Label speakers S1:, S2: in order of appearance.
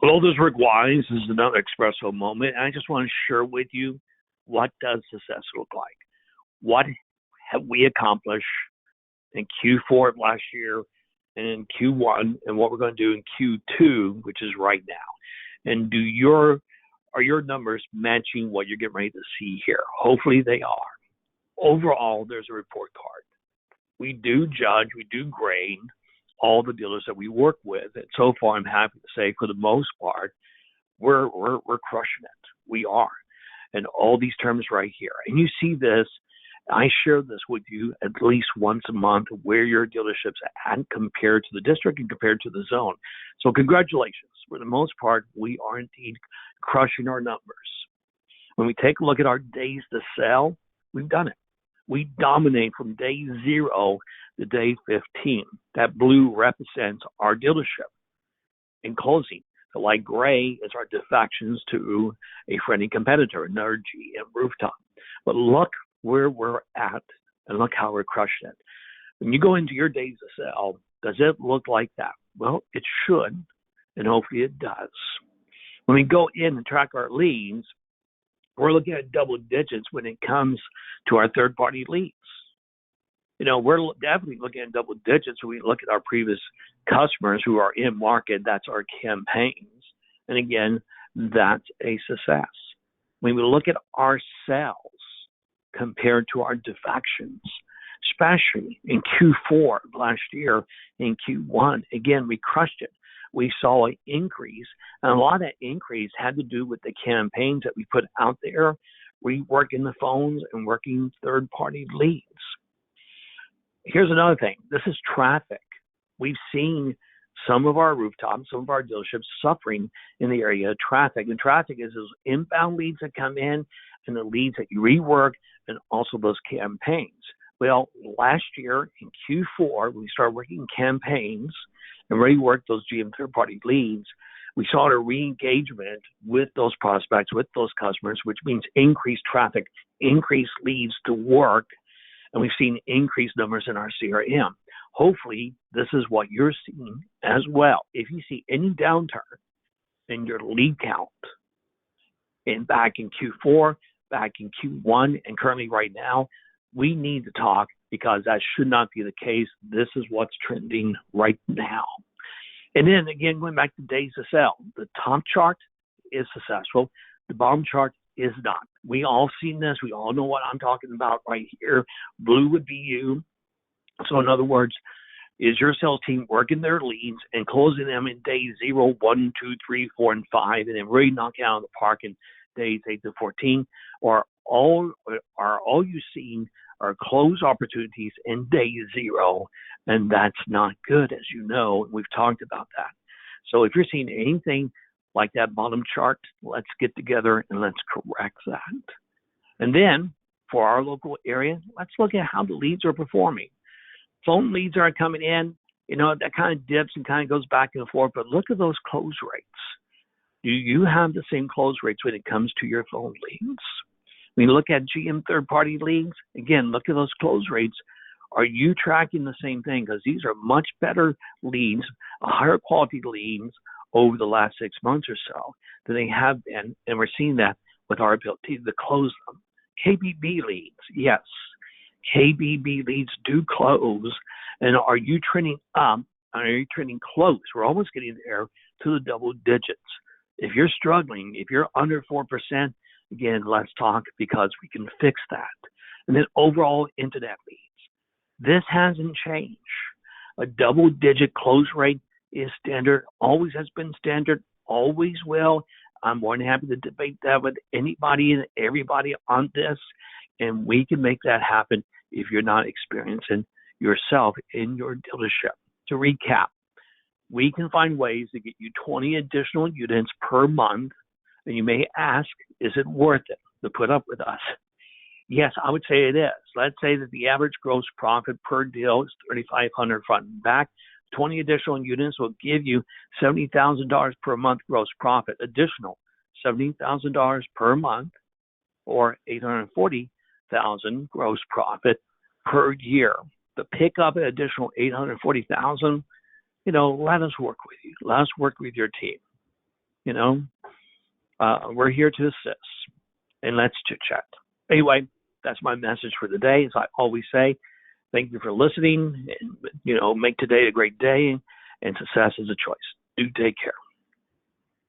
S1: Hello, this is Rick Wise. This is another Espresso moment. And I just want to share with you, what does success look like? What have we accomplished in Q4 of last year and in Q1, and what we're going to do in Q2, which is right now? And are your numbers matching what you're getting ready to see here? Hopefully they are. Overall, there's a report card. We do judge, we do grade all the dealers that we work with, and so far I'm happy to say, for the most part, we're crushing it. We are, and all these terms right here. And you see this. I share this with you at least once a month, where your dealerships at compared to the district and compared to the zone. So congratulations. For the most part, we are indeed crushing our numbers. When we take a look at our days to sell, we've done it. We dominate from day 0 to day 15. That blue represents our dealership. In closing, the light gray is our defections to a friendly competitor, another GM rooftop. But look where we're at, and look how we're crushing it. When you go into your days to sell, does it look like that? Well, it should, and hopefully it does. When we go in and track our leads, we're looking at double digits when it comes to our third-party leads. You know, we're definitely looking at double digits when we look at our previous customers who are in market. That's our campaigns. And again, that's a success. When we look at our sales compared to our defections, especially in Q4 last year, in Q1, again, we crushed it. We saw an increase, and a lot of that increase had to do with the campaigns that we put out there, reworking the phones and working third-party leads. Here's another thing. This is traffic. We've seen some of our rooftops, some of our dealerships suffering in the area of traffic. And traffic is those inbound leads that come in and the leads that you rework, and also those campaigns. Well, last year in Q4, when we started working campaigns and reworked those GM third-party leads, we saw a re-engagement with those prospects, with those customers, which means increased traffic, increased leads to work, and we've seen increased numbers in our CRM. Hopefully, this is what you're seeing as well. If you see any downturn in your lead count, back in Q4, back in Q1, and currently right now, we need to talk, because that should not be the case. This is what's trending right now. And then again, going back to days to sell, the top chart is successful. The bottom chart is not. We all seen this. We all know what I'm talking about right here. Blue would be you. So in other words, is your sales team working their leads and closing them in days 0, 1, 2, 3, 4, and 5, and then really knocking out of the park in days 8 to 14? Or are all you seeing are close opportunities in day 0, and that's not good, as you know. We've talked about that. So if you're seeing anything like that bottom chart, let's get together and let's correct that. And then for our local area, let's look at how the leads are performing. Phone leads are coming in, you know, that kind of dips and kind of goes back and forth, but look at those close rates. Do you have the same close rates when it comes to your phone leads? When you look at GM third-party leads, again, look at those close rates. Are you tracking the same thing? Because these are much better leads, higher quality leads over the last 6 months or so than they have been, and we're seeing that with our ability to close them. KBB leads, yes. KBB leads do close, and are you trending up? Are you trending close? We're almost getting there to the double digits. If you're struggling, if you're under 4%, again, let's talk, because we can fix that. And then overall internet leads. This hasn't changed. A double-digit close rate is standard, always has been standard, always will. I'm more than happy to debate that with anybody and everybody on this, and we can make that happen if you're not experiencing yourself in your dealership. To recap, we can find ways to get you 20 additional units per month. And you may ask, is it worth it to put up with us? Yes, I would say it is. Let's say that the average gross profit per deal is $3,500 front and back. 20 additional units will give you $70,000 per month gross profit. Additional $70,000 per month, or $840,000 gross profit per year. To pick up an additional $840,000, let us work with you. Let us work with your team. You know, we're here to assist, and let's chit chat. Anyway, that's my message for the day. As I always say, thank you for listening, and make today a great day. And success is a choice. Do take care.